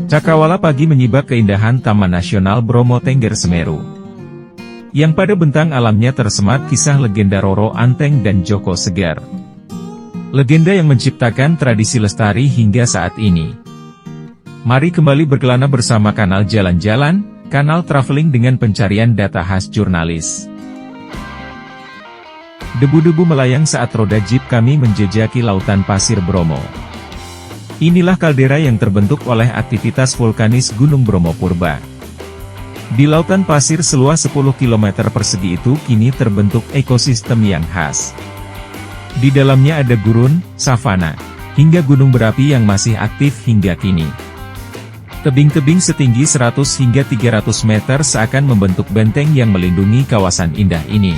Cakrawala pagi menyibak keindahan Taman Nasional Bromo Tengger Semeru, yang pada bentang alamnya tersemat kisah legenda Roro Anteng dan Joko Segar. Legenda yang menciptakan tradisi lestari hingga saat ini. Mari kembali berkelana bersama kanal Jalan-Jalan, kanal traveling dengan pencarian data khas jurnalis. Debu-debu melayang saat roda jeep kami menjejaki lautan pasir Bromo. Inilah kaldera yang terbentuk oleh aktivitas vulkanis Gunung Bromo Purba. Di lautan pasir seluas 10 km persegi itu kini terbentuk ekosistem yang khas. Di dalamnya ada gurun, savana, hingga gunung berapi yang masih aktif hingga kini. Tebing-tebing setinggi 100 hingga 300 meter seakan membentuk benteng yang melindungi kawasan indah ini.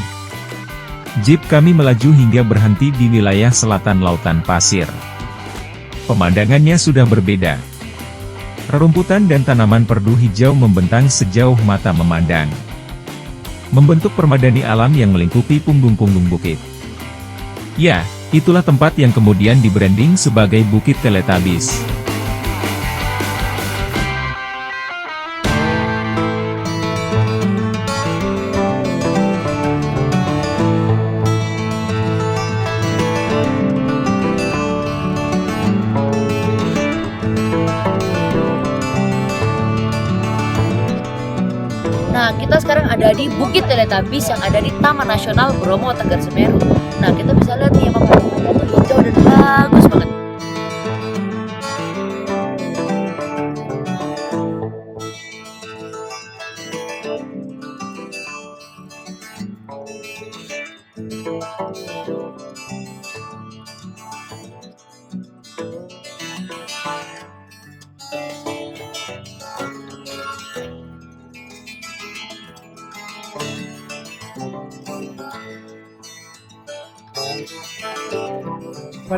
Jeep kami melaju hingga berhenti di wilayah selatan lautan pasir. Pemandangannya sudah berbeda. Rerumputan dan tanaman perdu hijau membentang sejauh mata memandang, membentuk permadani alam yang melingkupi punggung-punggung bukit. Ya, itulah tempat yang kemudian di-branding sebagai Bukit Teletubbies. Nah, kita sekarang ada di Bukit Teletubbies yang ada di Taman Nasional Bromo Tengger Semeru. Nah, kita bisa lihat nih emang pemandangannya tuh hijau dan bagus banget.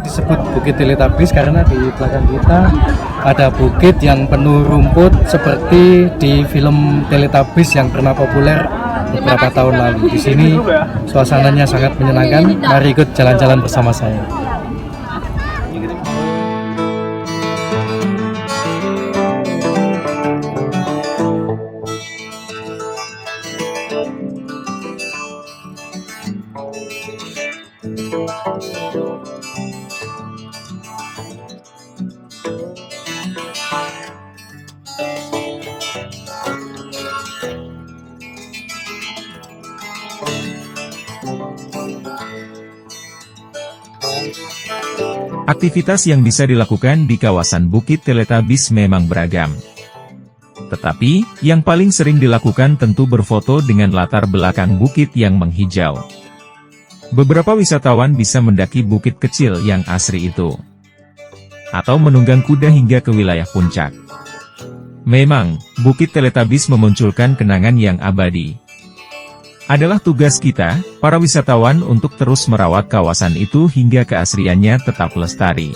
Disebut Bukit Teletubbies karena di belakang kita ada bukit yang penuh rumput seperti di film Teletubbies yang pernah populer beberapa tahun lalu. Di sini suasananya sangat menyenangkan. Mari ikut jalan-jalan bersama saya. Aktivitas yang bisa dilakukan di kawasan Bukit Teletubbies memang beragam. Tetapi, yang paling sering dilakukan tentu berfoto dengan latar belakang bukit yang menghijau. Beberapa wisatawan bisa mendaki bukit kecil yang asri itu, atau menunggang kuda hingga ke wilayah puncak. Memang, Bukit Teletubbies memunculkan kenangan yang abadi. Adalah tugas kita, para wisatawan untuk terus merawat kawasan itu hingga keasriannya tetap lestari.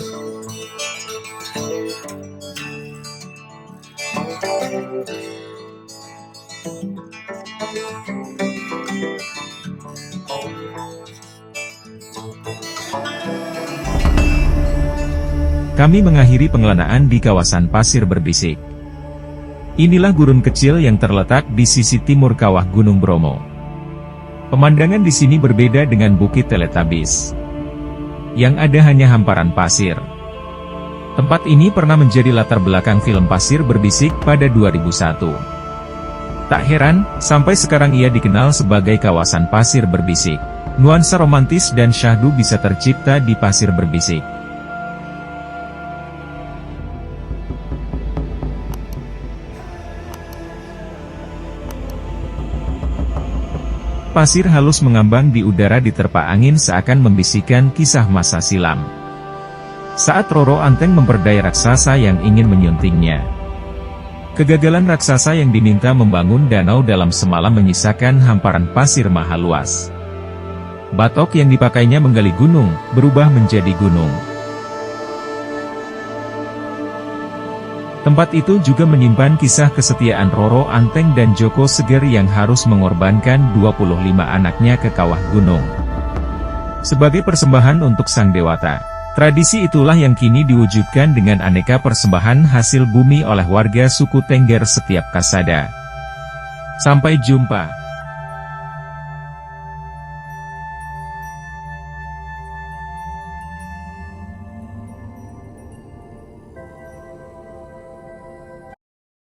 Kami mengakhiri pengelanaan di kawasan Pasir Berbisik. Inilah gurun kecil yang terletak di sisi timur kawah Gunung Bromo. Pemandangan di sini berbeda dengan Bukit Teletubbies, yang ada hanya hamparan pasir. Tempat ini pernah menjadi latar belakang film Pasir Berbisik pada 2001. Tak heran, sampai sekarang ia dikenal sebagai kawasan Pasir Berbisik. Nuansa romantis dan syahdu bisa tercipta di Pasir Berbisik. Pasir halus mengambang di udara diterpa angin seakan membisikkan kisah masa silam. Saat Roro Anteng memperdaya raksasa yang ingin menyuntingnya. Kegagalan raksasa yang diminta membangun danau dalam semalam menyisakan hamparan pasir maha luas. Batok yang dipakainya menggali gunung, berubah menjadi gunung. Tempat itu juga menyimpan kisah kesetiaan Roro Anteng dan Joko Segar yang harus mengorbankan 25 anaknya ke kawah gunung. Sebagai persembahan untuk sang dewata, Tradisi itulah yang kini diwujudkan dengan aneka persembahan hasil bumi oleh warga suku Tengger setiap Kasada. Sampai jumpa.